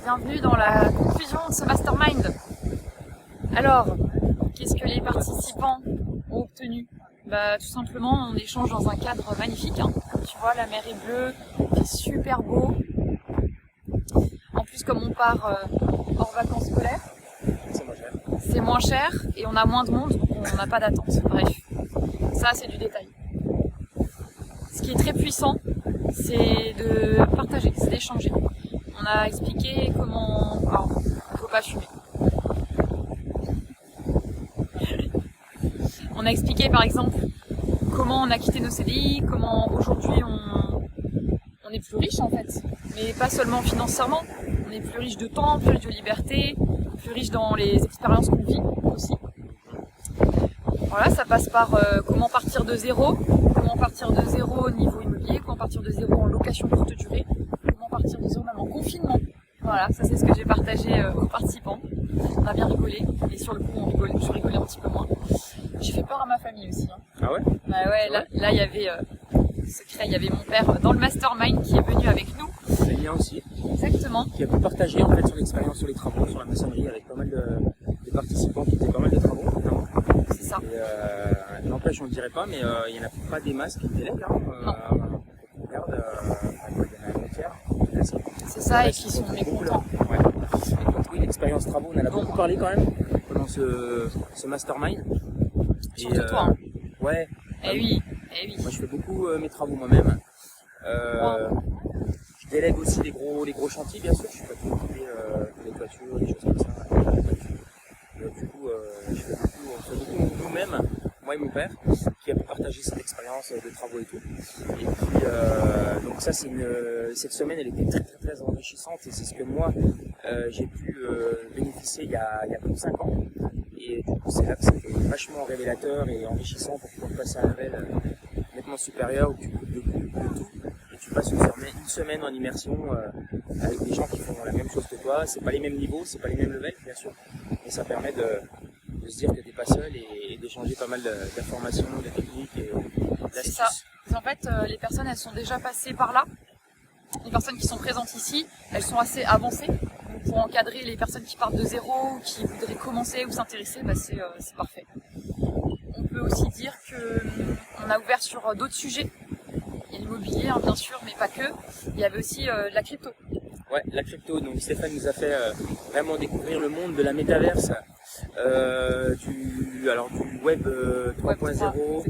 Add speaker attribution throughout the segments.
Speaker 1: bienvenue dans la conclusion de ce mastermind. Alors, qu'est-ce que les participants ont obtenu? Tout simplement, on échange dans un cadre magnifique. Comme tu vois, la mer est bleue, il fait super beau. En plus, comme on part hors vacances scolaires, c'est moins cher et on a moins de monde, donc on n'a pas d'attente. Bref, ça c'est du détail. Ce qui est très puissant, c'est de partager, c'est d'échanger. On a expliqué comment... Alors, il ne faut pas fumer. On a expliqué par exemple comment on a quitté nos CDI, comment aujourd'hui on est plus riche en fait. Mais pas seulement financièrement, on est plus riche de temps, plus riche de liberté, plus riche dans les expériences qu'on vit aussi. Voilà, ça passe par comment partir de zéro au niveau immobilier, comment partir de zéro en location courte durée, comment partir de zéro même en confinement. Voilà, ça c'est ce que j'ai partagé aux participants. On a bien rigolé, et sur le coup je rigolais un petit peu moins. J'ai fait peur à ma famille aussi.
Speaker 2: Ah ouais?
Speaker 1: Bah ouais, là il y avait secret, il y y avait mon père dans le mastermind qui est venu avec nous.
Speaker 2: C'est bien aussi.
Speaker 1: Exactement.
Speaker 2: Qui a pu partager en fait son expérience sur les travaux, sur la maçonnerie, avec pas mal de participants qui faisaient pas mal de travaux notamment.
Speaker 1: C'est ça.
Speaker 2: Et n'empêche, on ne dirait pas, mais il n'y en a pas des masses qui délèguent.
Speaker 1: Non.
Speaker 2: On regarde, il y en a un tiers.
Speaker 1: C'est ça, et qui sont mécontents.
Speaker 2: Ouais. Et donc oui, l'expérience travaux, on en a beaucoup parlé quand même pendant ce mastermind.
Speaker 1: Surtout toi. Hein.
Speaker 2: Ouais.
Speaker 1: Eh oui.
Speaker 2: Moi je fais beaucoup mes travaux moi-même. Je délègue aussi les gros chantiers bien sûr, je suis pas tout occupé les toitures, les choses comme ça. Du coup on fait beaucoup nous-mêmes, moi et mon père, qui a pu partager cette expérience de travaux et tout. Et puis donc ça cette semaine elle était très enrichissante et c'est ce que moi j'ai pu bénéficier il y a plus de 5 ans. Et du coup c'est là que c'était vachement révélateur et enrichissant pour pouvoir passer à un level nettement supérieur où tu coupes de tout et tu passes une semaine en immersion avec des gens qui font la même chose que toi. C'est pas les mêmes niveaux, c'est pas les mêmes levels bien sûr, mais ça permet de se dire que t'es pas seul et d'échanger pas mal d'informations, de techniques et d'astuces.
Speaker 1: C'est ça. En fait, les personnes elles sont déjà passées par là. Les personnes qui sont présentes ici, elles sont assez avancées. Donc pour encadrer les personnes qui partent de zéro ou qui voudraient commencer ou s'intéresser, c'est parfait. On peut aussi dire qu'on a ouvert sur d'autres sujets. Il y a l'immobilier, bien sûr, mais pas que. Il y avait aussi de la crypto.
Speaker 2: Ouais, la crypto. Donc Stéphane nous a fait vraiment découvrir le monde de la métaverse, du web 3.0.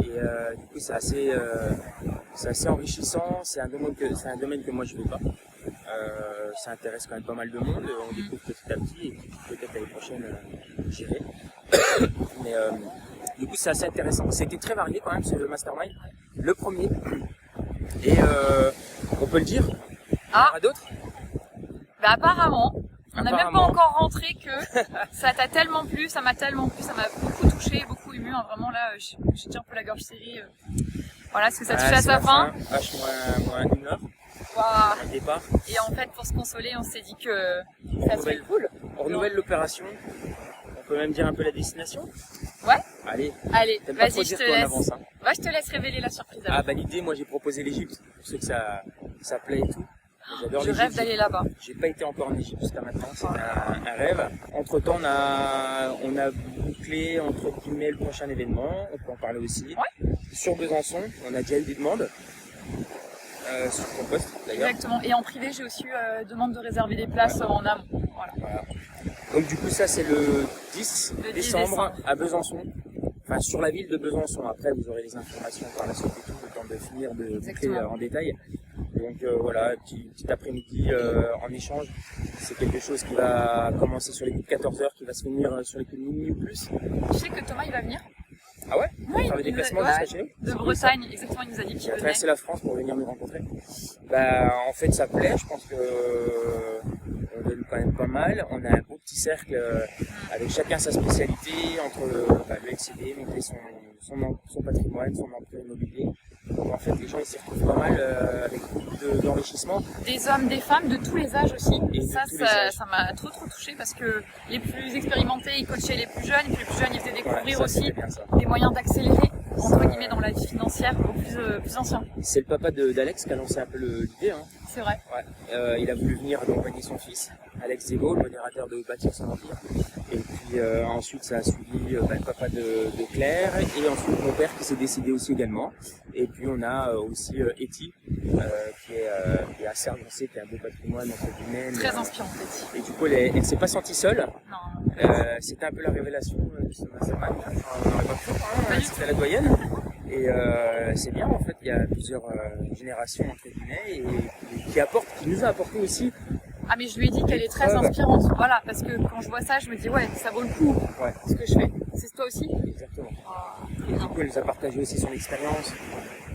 Speaker 2: Et du coup, c'est assez enrichissant. C'est un domaine que moi je ne vais pas. Ça intéresse quand même pas mal de monde. On découvre petit à petit et peut-être l'année prochaine j'irai. Mais du coup, c'est assez intéressant. C'était très varié quand même, c'est le mastermind. Le premier. Et on peut le dire. Il y en aura d'autres.
Speaker 1: Apparemment. On n'a même pas encore rentré que ça t'a tellement plu, ça m'a tellement plu, ça m'a beaucoup touché, beaucoup ému. Vraiment là, j'ai déjà un peu la gorge serrée. Voilà, parce que ça touche à sa fin.
Speaker 2: Moins une heure.
Speaker 1: Wow.
Speaker 2: Un départ.
Speaker 1: Et en fait, pour se consoler, on s'est dit que ça serait cool.
Speaker 2: On renouvelle l'opération. On peut même dire un peu la destination.
Speaker 1: Ouais.
Speaker 2: Allez,
Speaker 1: vas-y, je te laisse.
Speaker 2: Avance, hein.
Speaker 1: Ouais, je te laisse révéler la surprise.
Speaker 2: L'idée, moi j'ai proposé l'Égypte, pour ceux que ça plaît et tout.
Speaker 1: Je rêve d'aller là-bas.
Speaker 2: J'ai pas été encore en Égypte jusqu'à maintenant, c'est un rêve. Entre temps, on a bouclé entre guillemets le prochain événement, on peut en parler aussi.
Speaker 1: Ouais.
Speaker 2: Sur Besançon, on a déjà eu des demandes. Sur ton poste d'ailleurs.
Speaker 1: Exactement, et en privé j'ai aussi demande de réserver des places en amont. Voilà.
Speaker 2: Donc du coup ça c'est le 10 décembre à Besançon, enfin sur la ville de Besançon. Après vous aurez les informations par la suite et tout, le temps de finir de boucler en détail. Donc voilà, petit après-midi en échange. C'est quelque chose qui va commencer sur les coups de 14h, qui va se finir sur les coups de minuit ou plus.
Speaker 1: Tu sais que Thomas il va venir?
Speaker 2: Ah ouais?
Speaker 1: Oui,
Speaker 2: faire le déplacement jusqu'à chez nous?
Speaker 1: De Bretagne, exactement, il nous a dit qu'il venait.
Speaker 2: Traverser la France pour venir nous rencontrer. En fait ça plaît, je pense que on donne quand même pas mal. On a un beau petit cercle avec chacun sa spécialité entre le LCD, montrer son patrimoine, son emprunt immobilier, Donc en fait, les gens ils s'y retrouvent pas mal avec beaucoup d'enrichissement.
Speaker 1: Des hommes, des femmes, de tous les âges aussi.
Speaker 2: Et
Speaker 1: Ça m'a trop touché parce que les plus expérimentés, ils coachaient les plus jeunes, et puis les plus jeunes, ils faisaient découvrir aussi des moyens d'accélérer, entre guillemets, dans la vie financière aux plus anciens.
Speaker 2: C'est le papa d'Alex qui a lancé un peu l'idée. Hein.
Speaker 1: C'est vrai.
Speaker 2: Ouais. Il a voulu venir accompagner son fils, Alex Diego, le modérateur de Bâtir son empire. Et puis ensuite, ça a suivi le papa de Claire, et ensuite mon père qui s'est décidé aussi également. Et puis on a aussi Eti, qui est assez avancé, qui a un beau patrimoine entre guillemets.
Speaker 1: Très inspirante, Eti.
Speaker 2: Et du coup, elle s'est pas sentie seule.
Speaker 1: Non.
Speaker 2: C'était un peu la révélation de ce mastermind. On n'aurait pas cru, c'était la doyenne. Et c'est bien, en fait, il y a plusieurs générations entre guillemets et qui nous a apporté aussi.
Speaker 1: Ah mais je lui ai dit qu'elle est très inspirante, voilà, parce que quand je vois ça, je me dis ouais, ça vaut le coup, ce que je fais. C'est toi aussi?
Speaker 2: Exactement. Et du coup, elle nous a partagé aussi son expérience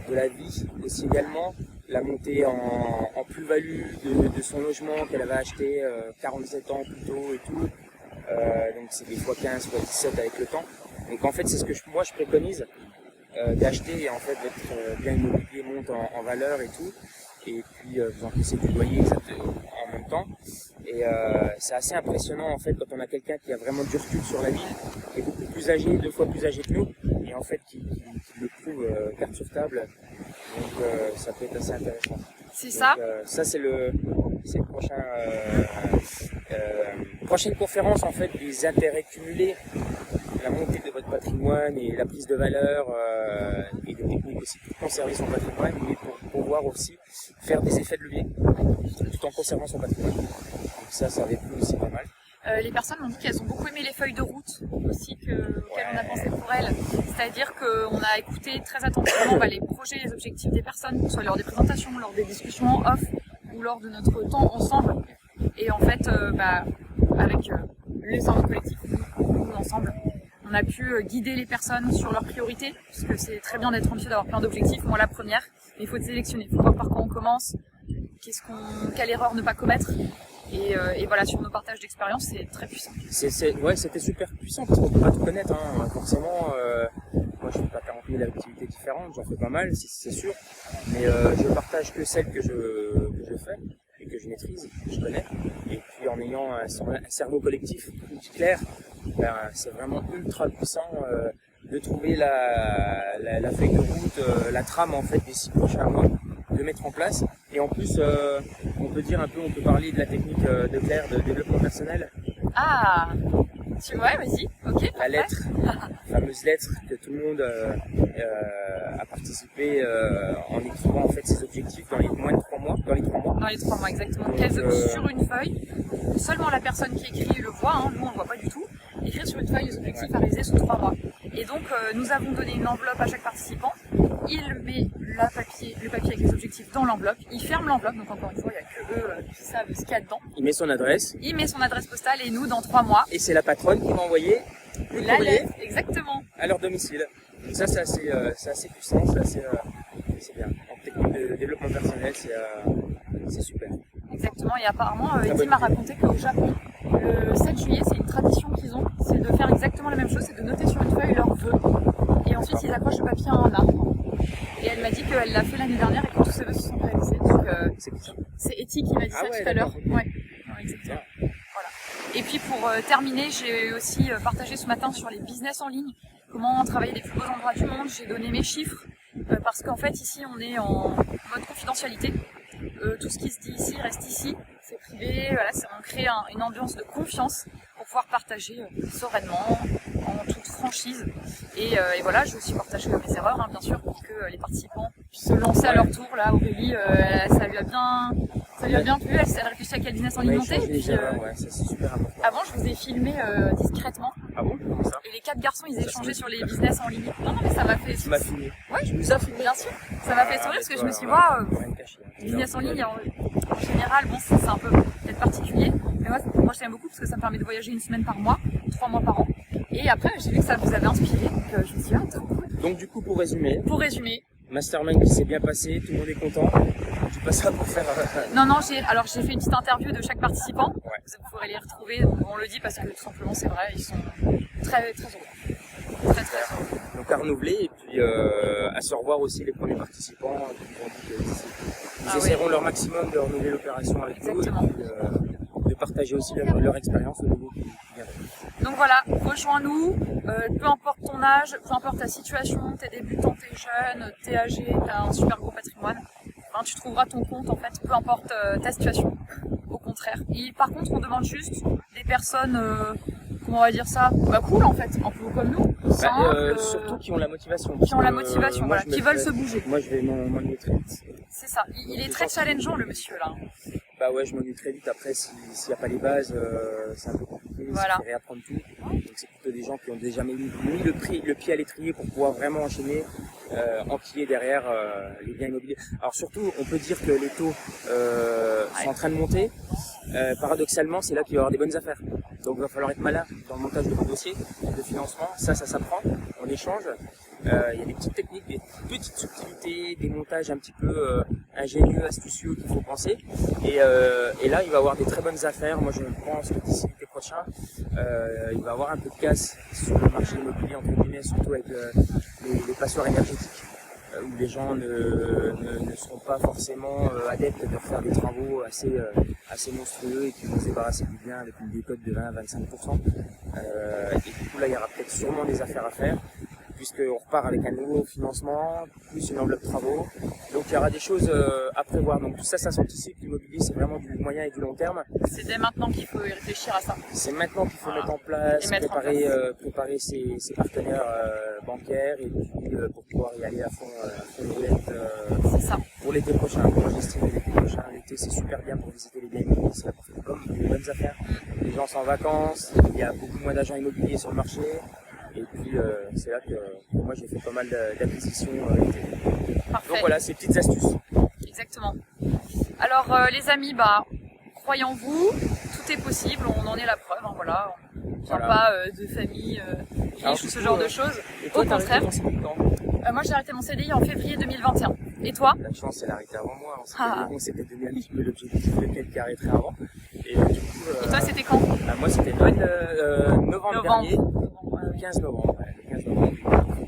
Speaker 2: de la vie, aussi également la montée en plus-value de son logement qu'elle avait acheté 47 ans plus tôt et tout. Donc c'est des fois 15, fois 17 avec le temps. Donc en fait, c'est ce que moi je préconise, d'acheter et en fait d'être bien immobilier monte en valeur et tout. Et puis vous encaissez du loyer en même temps. Et c'est assez impressionnant en fait quand on a quelqu'un qui a vraiment du recul sur la vie, qui est beaucoup plus âgé, 2 fois plus âgé que nous, et en fait qui le prouve carte sur table. Donc ça peut être assez intéressant.
Speaker 1: C'est ça.
Speaker 2: Ça c'est le prochaine conférence en fait des intérêts cumulés, la montée de votre patrimoine et la prise de valeur et des techniques aussi pour conserver son patrimoine, mais pour pouvoir aussi faire des effets de levier tout en conservant son patrimoine. Donc ça avait plu aussi pas mal.
Speaker 1: Les personnes m'ont dit qu'elles ont beaucoup aimé les feuilles de route aussi auxquelles on a pensé pour elles. C'est-à-dire qu'on a écouté très attentivement les projets, les objectifs des personnes, que ce soit lors des présentations, lors des discussions en off ou lors de notre temps ensemble. Et en fait, avec le cerveau collectif, nous ensemble, on a pu guider les personnes sur leurs priorités, parce que c'est très bien d'être ambitieux, d'avoir plein d'objectifs. Moi, la première, mais il faut sélectionner, il faut voir par quoi on commence, quelle erreur ne pas commettre. Et voilà, sur nos partages d'expérience, c'est très puissant.
Speaker 2: Ouais, c'était super puissant parce qu'on peut pas tout connaître, hein. Forcément, moi je fais pas 40 000 activités différentes, j'en fais pas mal, c'est sûr, mais je partage que celles que je fais et que je maîtrise, que je connais. Et puis en ayant un cerveau collectif clair, c'est vraiment ultra puissant de trouver la feuille de route, la trame en fait des 6 prochains mois, de mettre en place. Et en plus, on peut parler de la technique de Claire de développement personnel.
Speaker 1: Ah, tu vois, vas-y, ok.
Speaker 2: La lettre, la fameuse lettre que tout le monde a participé en écrivant en fait ses objectifs dans les moins de 3 mois. Dans les 3 mois.
Speaker 1: Dans les 3 mois, exactement. Sur une feuille, seulement la personne qui écrit le voit, hein, nous on le voit pas du tout. Écrire sur une feuille les objectifs à réaliser sous 3 mois. Et donc nous avons donné une enveloppe à chaque participant. Il met le papier avec les objectifs dans l'enveloppe. Il ferme l'enveloppe, donc encore une fois, il n'y a que eux qui savent ce qu'il y a dedans.
Speaker 2: Il met son adresse.
Speaker 1: Il met son adresse postale et nous, dans 3 mois.
Speaker 2: Et c'est la patronne qui va envoyer le courrier
Speaker 1: exactement.
Speaker 2: À leur domicile. Donc ça, c'est assez puissant, c'est bien. En technique de développement personnel, c'est super.
Speaker 1: Exactement. Et apparemment, Eddie m'a raconté qu'au Japon, le 7 juillet, c'est une tradition qu'ils ont. C'est de faire exactement la même chose, c'est de noter sur une feuille leurs vœux. Et ensuite, ils accrochent le papier à un arbre. Et elle m'a dit qu'elle l'a fait l'année dernière et que tous ses vœux se sont réalisés. Donc, c'est Eti qui m'a dit ça tout à l'heure. Ouais, exactement. Voilà. Et puis pour terminer, j'ai aussi partagé ce matin sur les business en ligne, comment travailler des plus beaux endroits du monde. J'ai donné mes chiffres parce qu'en fait ici on est en mode confidentialité. Tout ce qui se dit ici reste ici, c'est privé. Voilà, on crée une ambiance de confiance pour pouvoir partager sereinement, en toute franchise. Et voilà, je vais aussi partager mes erreurs, hein, bien sûr, pour que les participants puissent se lancer à leur tour. Là, Aurélie, ça lui a bien plu. Elle réfléchit à quel business en ligne monter. Et puis,
Speaker 2: ça c'est super important.
Speaker 1: avant, je vous ai filmé discrètement.
Speaker 2: Ah bon? Comment ça?
Speaker 1: Et les 4 garçons, ils échangeaient sur les business en ligne. Non, mais ça m'a fait.
Speaker 2: Tu m'as filmé?
Speaker 1: Ouais,
Speaker 2: je nous ai filmé.
Speaker 1: Bien sûr. Ça m'a fait sourire parce que je me suis dit, les business en ligne, en général, bon, c'est un peu peut-être particulier. Mais moi, je t'aime beaucoup parce que ça me permet de voyager 1 semaine par mois, 3 mois par an. Et après, j'ai vu que ça vous avait inspiré, donc je me suis dit, trop cool.
Speaker 2: Donc du coup, pour résumer, Mastermind qui s'est bien passé, tout le monde est content. Tu passes ça pour faire...
Speaker 1: Non, j'ai fait une petite interview de chaque participant. Ouais. Vous pourrez les retrouver, on le dit parce que tout simplement c'est vrai, ils sont très très heureux. Très très sûr.
Speaker 2: Donc à renouveler et puis à se revoir aussi les premiers participants qui nous ont dit qu'ils essaieront leur maximum de renouveler l'opération avec
Speaker 1: Exactement.
Speaker 2: nous et puis de partager aussi leur expérience au nouveau qui viendront.
Speaker 1: Donc voilà, rejoins-nous, peu importe ton âge, peu importe ta situation, t'es débutant, t'es jeune, t'es âgé, t'as un super gros patrimoine, enfin, tu trouveras ton compte en fait, peu importe ta situation, au contraire. Et par contre, on demande juste des personnes, comment on va dire ça, bah cool en fait, un peu comme nous, simples,
Speaker 2: surtout qui ont la motivation.
Speaker 1: qui ont la motivation, voilà, qui veulent se bouger.
Speaker 2: Moi je vais m'ennuyer très vite.
Speaker 1: C'est ça, il est très challengeant le monsieur là.
Speaker 2: Bah ouais, je m'ennuie très vite. Après, s'il n'y a pas les bases, c'est un peu compliqué.
Speaker 1: Voilà.
Speaker 2: Il faut réapprendre tout. Donc c'est plutôt des gens qui ont déjà mis le pied à l'étrier pour pouvoir vraiment enchaîner, enquiller derrière les biens immobiliers. Alors surtout, on peut dire que les taux sont en train de monter. Paradoxalement, c'est là qu'il va y avoir des bonnes affaires. Donc il va falloir être malin dans le montage de vos dossiers de financement. Ça s'apprend, on échange. Il y a des petites techniques, des petites subtilités, des montages un petit peu ingénieux, astucieux qu'il faut penser. Et là, il va y avoir des très bonnes affaires. Moi, je pense que d'ici l'été prochain, il va y avoir un peu de casse sur le marché immobilier, entre guillemets, surtout avec les passoires énergétiques, où les gens ne seront pas forcément adeptes de faire des travaux assez monstrueux et qui vont se débarrasser du bien avec une décote de 20-25%. Et du coup, là, il y aura peut-être sûrement des affaires à faire, puisqu'on repart avec un nouveau financement, plus une enveloppe de travaux. Donc il y aura des choses à prévoir. Donc tout ça, ça s'anticipe. L'immobilier, c'est vraiment du moyen et du long terme.
Speaker 1: C'est dès maintenant qu'il faut y réfléchir à ça.
Speaker 2: C'est maintenant qu'il faut mettre en place, préparer ses partenaires bancaires et puis pour pouvoir y aller à fond roulette
Speaker 1: C'est ça.
Speaker 2: pour l'été prochain. Moi, j'estime que l'été prochain, l'été, c'est super bien pour visiter les biens immobiliers. C'est là pour faire comme des bonnes affaires. Les gens sont en vacances, il y a beaucoup moins d'agents immobiliers sur le marché. Et puis c'est là que moi j'ai fait pas mal d'acquisitions l'été.
Speaker 1: Parfait.
Speaker 2: Donc voilà, ces petites astuces.
Speaker 1: Exactement. Alors les amis, bah croyez en vous, tout est possible, on en est la preuve, hein, voilà. On vient pas de famille riche ou ce genre de choses.
Speaker 2: Et toi,
Speaker 1: Au contraire.
Speaker 2: Quand
Speaker 1: Moi j'ai arrêté mon CDI en février 2021. Et toi?
Speaker 2: La chance, elle a arrêté avant moi. On s'était donné un petit peu l'objectif de quelqu'un arrêterait avant. Et du coup.
Speaker 1: Et toi, c'était quand?
Speaker 2: Moi, c'était novembre dernier. Le 15 novembre. Le 15 novembre,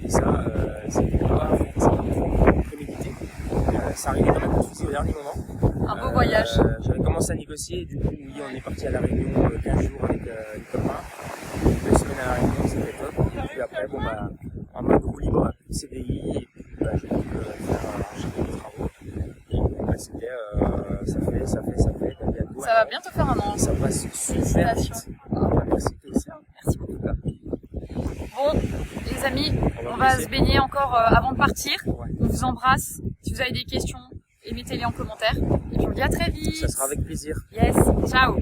Speaker 2: et ça, c'était pas forcément prémédité. Ça arrivait quand même tout de suite au dernier moment.
Speaker 1: Un beau voyage.
Speaker 2: J'avais commencé à négocier, et du coup, oui, on est parti à La Réunion 15 jours avec les copains. 2 semaines à La Réunion, c'était top. Et puis après, bon, bah, en mode roue libre, CDI, et puis bah, j'ai pu faire enchaîner les travaux. Et bah, c'était, ça fait bientôt.
Speaker 1: Ça va bientôt faire un an.
Speaker 2: Ça passe super vite. Merci aussi.
Speaker 1: Merci beaucoup. Bon, les amis, on va se baigner encore avant de partir.
Speaker 2: Ouais.
Speaker 1: On vous embrasse. Si vous avez des questions, mettez-les en commentaire. Et puis on vous dit à très vite.
Speaker 2: Ça sera avec plaisir.
Speaker 1: Yes, ciao.